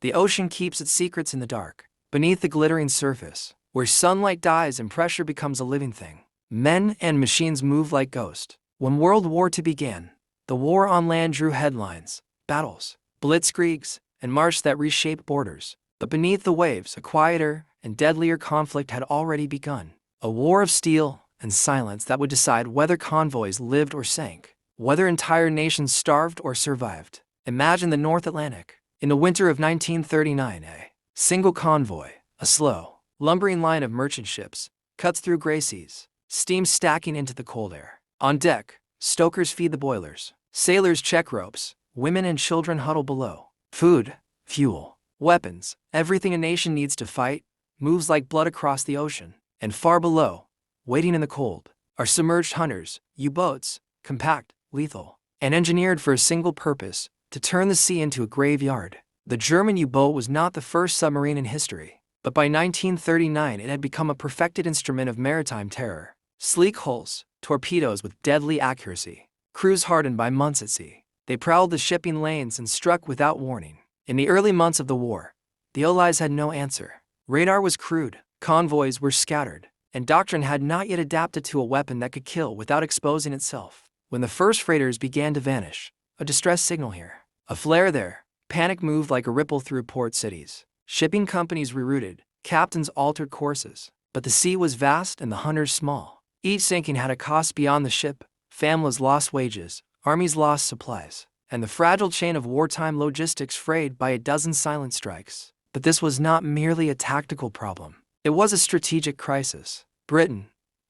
The ocean keeps its secrets in the dark, beneath the glittering surface, where sunlight dies and pressure becomes a living thing. Men and machines move like ghosts. When World War II began, the war on land drew headlines, battles, blitzkriegs, and marches that reshaped borders. But beneath the waves, a quieter and deadlier conflict had already begun. A war of steel and silence that would decide whether convoys lived or sank, whether entire nations starved or survived. Imagine the North Atlantic. In the winter of 1939, a single convoy, a slow, lumbering line of merchant ships, cuts through gray seas, steam stacking into the cold air. On deck, stokers feed the boilers, sailors check ropes, women and children huddle below. Food, fuel, weapons, everything a nation needs to fight, moves like blood across the ocean. And far below, waiting in the cold, are submerged hunters, U-boats, compact, lethal, and engineered for a single purpose, to turn the sea into a graveyard. The German U-boat was not the first submarine in history, but by 1939 it had become a perfected instrument of maritime terror. Sleek hulls, torpedoes with deadly accuracy, crews hardened by months at sea. They prowled the shipping lanes and struck without warning. In the early months of the war, the Allies had no answer. Radar was crude, convoys were scattered, and doctrine had not yet adapted to a weapon that could kill without exposing itself. When the first freighters began to vanish, a distress signal here, a flare there, panic moved like a ripple through port cities. Shipping companies rerouted, captains altered courses, but the sea was vast and the hunters small. Each sinking had a cost beyond the ship. Families lost wages, armies lost supplies, and the fragile chain of wartime logistics frayed by a dozen silent strikes. But this was not merely a tactical problem. It was a strategic crisis. Britain,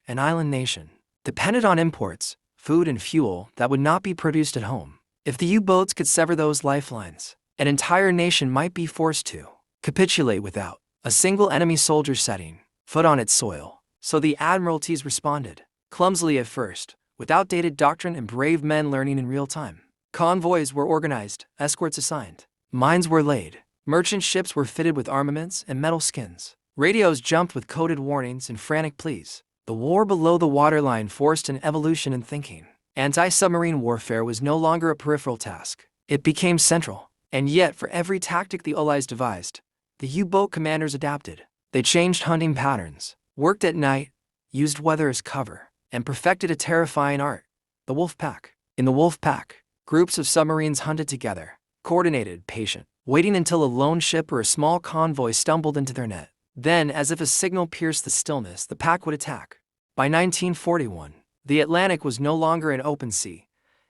an island nation, depended on imports, food and fuel that would not be produced at home. If the U-boats could sever those lifelines, an entire nation might be forced to capitulate without a single enemy soldier setting foot on its soil. So the admiralties responded, clumsily at first, with outdated doctrine and brave men learning in real time. Convoys were organized, escorts assigned, mines were laid, merchant ships were fitted with armaments and metal skins. Radios jumped with coded warnings and frantic pleas. The war below the waterline forced an evolution in thinking. Anti-submarine warfare was no longer a peripheral task. It became central. And yet, for every tactic the Allies devised, the U-boat commanders adapted. They changed hunting patterns, worked at night, used weather as cover, and perfected a terrifying art, the wolf pack. In the wolf pack, groups of submarines hunted together, coordinated, patient, waiting until a lone ship or a small convoy stumbled into their net. Then, as if a signal pierced the stillness, the pack would attack. By 1941, the Atlantic was no longer an open sea.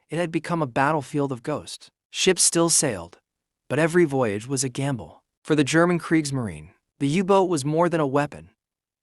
It had become a battlefield of ghosts. Ships still sailed, but every voyage was a gamble. For the German Kriegsmarine, the U-boat was more than a weapon.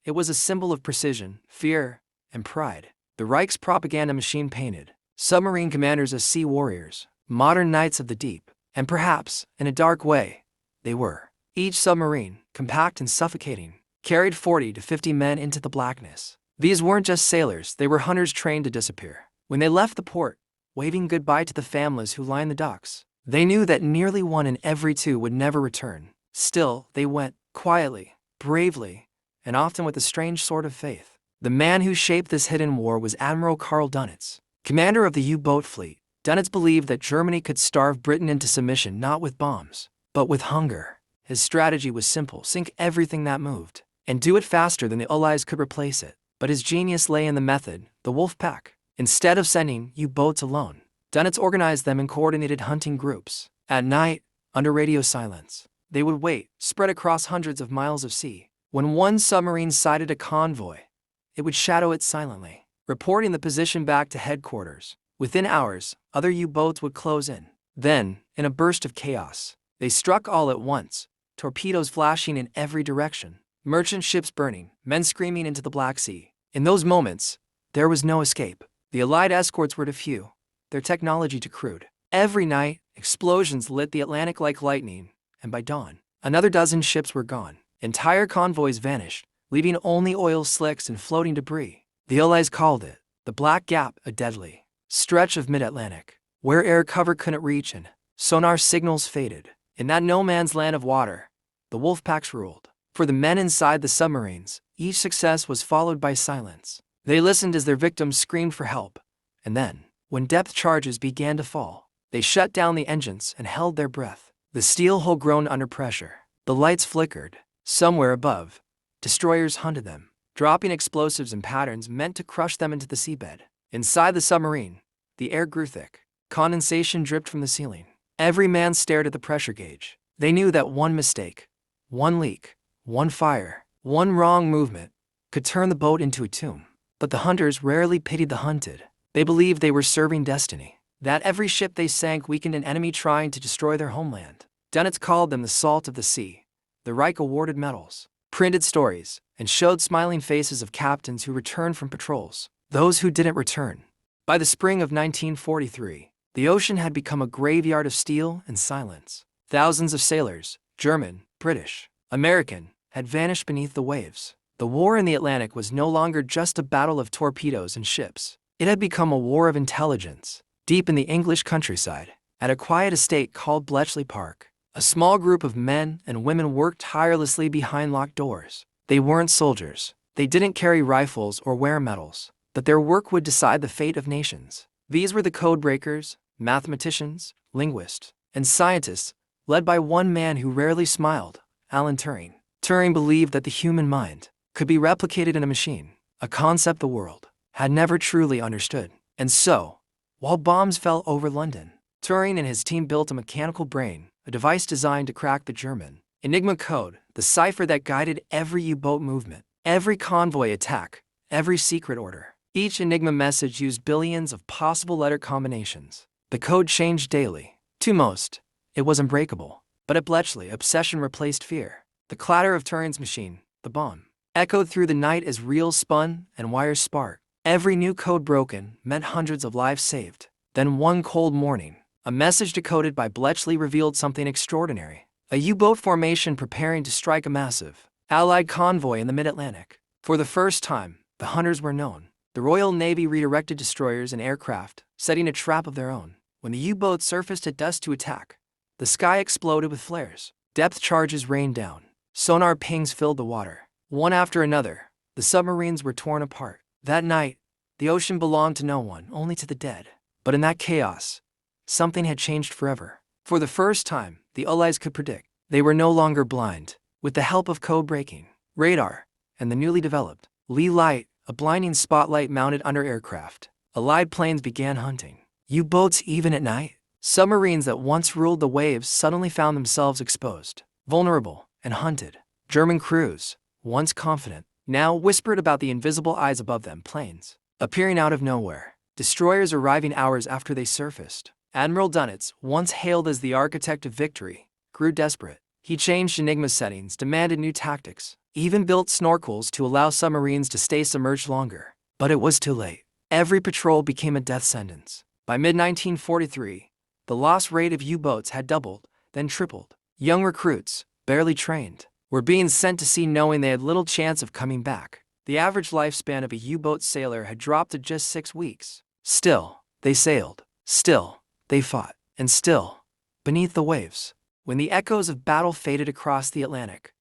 It was a symbol of precision, fear, and pride. The Reich's propaganda machine painted submarine commanders as sea warriors, modern knights of the deep, and perhaps, in a dark way, they were. Each submarine, compact and suffocating, carried 40 to 50 men into the blackness. These weren't just sailors, they were hunters trained to disappear. When they left the port, waving goodbye to the families who lined the docks, they knew that nearly 1 in every 2 would never return. Still, they went, quietly, bravely, and often with a strange sort of faith. The man who shaped this hidden war was Admiral Karl Dönitz, commander of the U-boat fleet. Dönitz believed that Germany could starve Britain into submission not with bombs, but with hunger. His strategy was simple: sink everything that moved, and do it faster than the Allies could replace it. But his genius lay in the method, the wolf pack. Instead of sending U-boats alone, Dönitz organized them in coordinated hunting groups. At night, under radio silence, they would wait, spread across hundreds of miles of sea. When one submarine sighted a convoy, it would shadow it silently, reporting the position back to headquarters. Within hours, other U-boats would close in. Then, in a burst of chaos, they struck all at once, torpedoes flashing in every direction, merchant ships burning, men screaming into the Black Sea. In those moments, there was no escape. The Allied escorts were too few, their technology too crude. Every night, explosions lit the Atlantic like lightning, and by dawn, another dozen ships were gone. Entire convoys vanished, leaving only oil slicks and floating debris. The Allies called it the Black Gap, a deadly stretch of mid-Atlantic, where air cover couldn't reach and sonar signals faded. In that no-man's land of water, the wolf packs ruled. For the men inside the submarines, each success was followed by silence. They listened as their victims screamed for help, and then, when depth charges began to fall, they shut down the engines and held their breath. The steel hull groaned under pressure. The lights flickered. Somewhere above, destroyers hunted them, dropping explosives in patterns meant to crush them into the seabed. Inside the submarine, the air grew thick. Condensation dripped from the ceiling. Every man stared at the pressure gauge. They knew that one mistake, one leak, one fire, one wrong movement could turn the boat into a tomb. But the hunters rarely pitied the hunted. They believed they were serving destiny, that every ship they sank weakened an enemy trying to destroy their homeland. Dönitz called them the salt of the sea. The Reich awarded medals, printed stories, and showed smiling faces of captains who returned from patrols, those who didn't return. By the spring of 1943, the ocean had become a graveyard of steel and silence. Thousands of sailors, German, British, American, had vanished beneath the waves. The war in the Atlantic was no longer just a battle of torpedoes and ships. It had become a war of intelligence. Deep in the English countryside, at a quiet estate called Bletchley Park, a small group of men and women worked tirelessly behind locked doors. They weren't soldiers. They didn't carry rifles or wear medals, but their work would decide the fate of nations. These were the code breakers, mathematicians, linguists, and scientists, led by one man who rarely smiled, Alan Turing. Turing believed that the human mind could be replicated in a machine, a concept the world had never truly understood. And so, while bombs fell over London, Turing and his team built a mechanical brain, a device designed to crack the German Enigma code, the cipher that guided every U-boat movement, every convoy attack, every secret order. Each Enigma message used billions of possible letter combinations. The code changed daily. To most, it was unbreakable. But at Bletchley, obsession replaced fear. The clatter of Turing's machine, the bomb, echoed through the night as reels spun and wires sparked. Every new code broken meant hundreds of lives saved. Then one cold morning, a message decoded by Bletchley revealed something extraordinary. A U-boat formation preparing to strike a massive Allied convoy in the mid-Atlantic. For the first time, the hunters were known. The Royal Navy redirected destroyers and aircraft, setting a trap of their own. When the U-boat surfaced at dusk to attack, the sky exploded with flares. Depth charges rained down. Sonar pings filled the water. One after another, the submarines were torn apart. That night, the ocean belonged to no one, only to the dead. But in that chaos, something had changed forever. For the first time, the Allies could predict. They were no longer blind. With the help of code-breaking, radar, and the newly developed Lee light, a blinding spotlight mounted under aircraft, Allied planes began hunting U-boats even at night. Submarines that once ruled the waves suddenly found themselves exposed, vulnerable, and hunted. German crews, once confident, now whispered about the invisible eyes above them, planes appearing out of nowhere, destroyers arriving hours after they surfaced. Admiral Dönitz, once hailed as the architect of victory, grew desperate. He changed Enigma settings, demanded new tactics, even built snorkels to allow submarines to stay submerged longer. But it was too late. Every patrol became a death sentence. By mid-1943, the loss rate of U-boats had doubled, then tripled. Young recruits, barely trained, were being sent to sea knowing they had little chance of coming back. The average lifespan of a U-boat sailor had dropped to just 6 weeks. Still, they sailed. Still, they fought. And still, beneath the waves, when the echoes of battle faded across the Atlantic,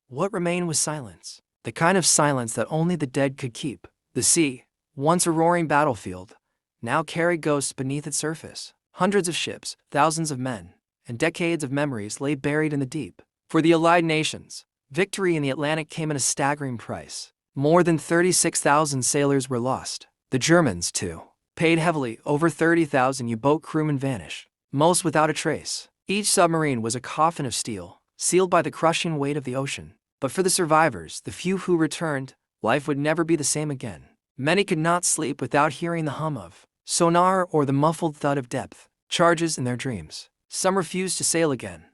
what remained was silence. The kind of silence that only the dead could keep. The sea, once a roaring battlefield, now carried ghosts beneath its surface. Hundreds of ships, thousands of men, and decades of memories lay buried in the deep. For the Allied nations, victory in the Atlantic came at a staggering price. More than 36,000 sailors were lost. The Germans, too, paid heavily. Over 30,000 U-boat crewmen vanished, most without a trace. Each submarine was a coffin of steel, sealed by the crushing weight of the ocean. But for the survivors, the few who returned, life would never be the same again. Many could not sleep without hearing the hum of sonar or the muffled thud of depth charges in their dreams. Some refused to sail again,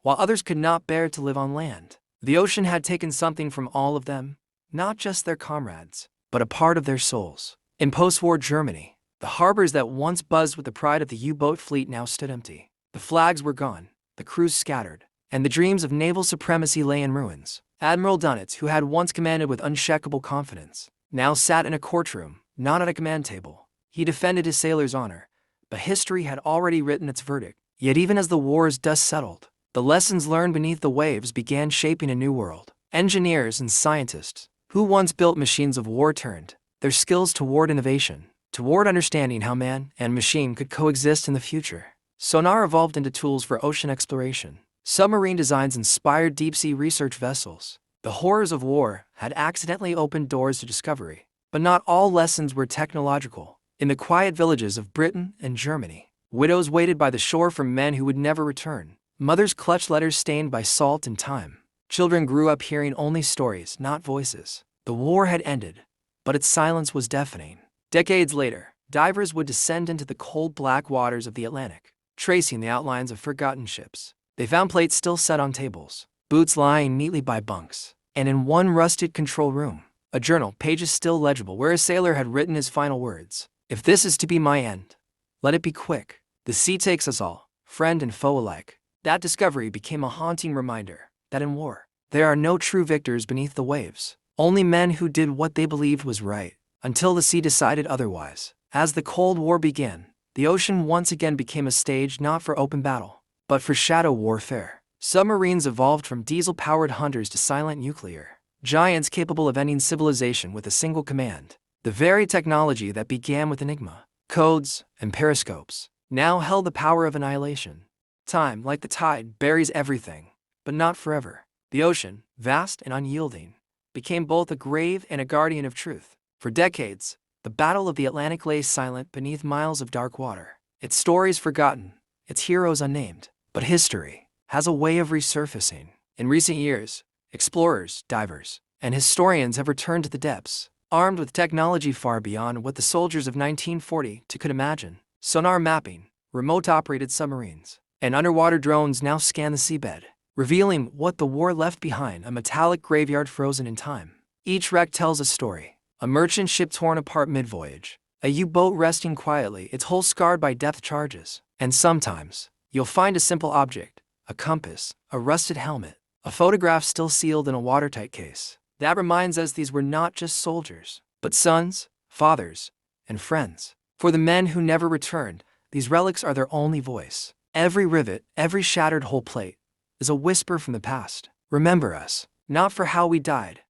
while others could not bear to live on land. The ocean had taken something from all of them, not just their comrades, but a part of their souls. In post-war Germany, the harbors that once buzzed with the pride of the U-boat fleet now stood empty. The flags were gone, the crews scattered, and the dreams of naval supremacy lay in ruins. Admiral Dönitz, who had once commanded with unshakable confidence, now sat in a courtroom, not at a command table. He defended his sailors' honor, but history had already written its verdict. Yet even as the war's dust settled, the lessons learned beneath the waves began shaping a new world. Engineers and scientists, who once built machines of war, turned their skills toward innovation, toward understanding how man and machine could coexist in the future. Sonar evolved into tools for ocean exploration. Submarine designs inspired deep-sea research vessels. The horrors of war had accidentally opened doors to discovery. But not all lessons were technological. In the quiet villages of Britain and Germany, widows waited by the shore for men who would never return. Mothers clutched letters stained by salt and time. Children grew up hearing only stories, not voices. The war had ended, but its silence was deafening. Decades later, divers would descend into the cold black waters of the Atlantic, tracing the outlines of forgotten ships. They found plates still set on tables, boots lying neatly by bunks, and in one rusted control room, a journal, pages still legible, where a sailor had written his final words. "If this is to be my end, let it be quick. The sea takes us all, friend and foe alike." That discovery became a haunting reminder that in war, there are no true victors beneath the waves, only men who did what they believed was right, until the sea decided otherwise. As the Cold War began, the ocean once again became a stage not for open battle, but for shadow warfare. Submarines evolved from diesel-powered hunters to silent nuclear giants capable of ending civilization with a single command. The very technology that began with Enigma, codes, and periscopes, now held the power of annihilation. Time, like the tide, buries everything, but not forever. The ocean, vast and unyielding, became both a grave and a guardian of truth. For decades, the Battle of the Atlantic lay silent beneath miles of dark water, its stories forgotten, its heroes unnamed. But history has a way of resurfacing. In recent years, explorers, divers, and historians have returned to the depths, armed with technology far beyond what the soldiers of 1942 could imagine. Sonar mapping, remote-operated submarines, and underwater drones now scan the seabed, revealing what the war left behind: a metallic graveyard frozen in time. Each wreck tells a story: a merchant ship torn apart mid-voyage, a U-boat resting quietly, its hull scarred by depth charges. And sometimes, you'll find a simple object, a compass, a rusted helmet, a photograph still sealed in a watertight case. That reminds us these were not just soldiers, but sons, fathers, and friends. For the men who never returned, these relics are their only voice. Every rivet, every shattered hull plate, is a whisper from the past. Remember us, not for how we died,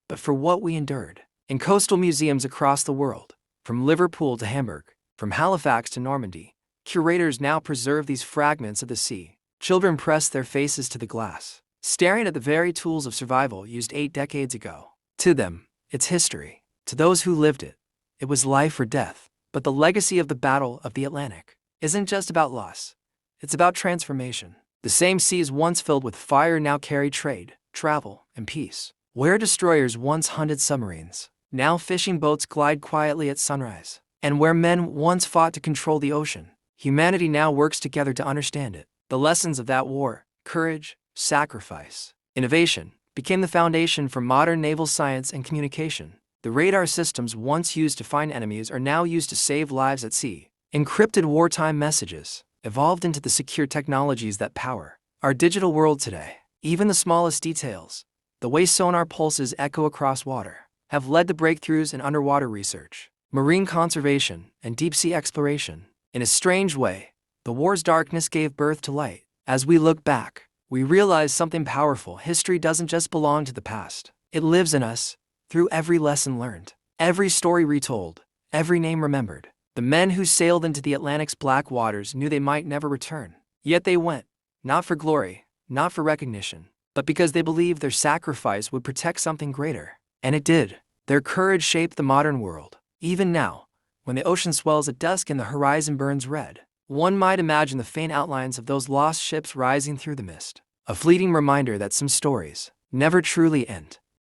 but for what we endured. In coastal museums across the world, from Liverpool to Hamburg, from Halifax to Normandy, curators now preserve these fragments of the sea. Children press their faces to the glass, staring at the very tools of survival used 8 decades ago. To them, it's history. To those who lived it, it was life or death. But the legacy of the Battle of the Atlantic isn't just about loss. It's about transformation. The same seas once filled with fire now carry trade, travel, and peace. Where destroyers once hunted submarines, now fishing boats glide quietly at sunrise. And where men once fought to control the ocean, humanity now works together to understand it. The lessons of that war, courage, sacrifice, innovation, became the foundation for modern naval science and communication. The radar systems once used to find enemies are now used to save lives at sea. Encrypted wartime messages evolved into the secure technologies that power our digital world today. Even the smallest details, the way sonar pulses echo across water, have led to breakthroughs in underwater research, marine conservation, and deep-sea exploration. In a strange way, the war's darkness gave birth to light. As we look back, we realize something powerful: history doesn't just belong to the past. It lives in us, through every lesson learned, every story retold, every name remembered. The men who sailed into the Atlantic's black waters knew they might never return. Yet they went, not for glory, not for recognition, but because they believed their sacrifice would protect something greater. And it did. Their courage shaped the modern world. Even now, when the ocean swells at dusk and the horizon burns red, one might imagine the faint outlines of those lost ships rising through the mist. A fleeting reminder that some stories never truly end.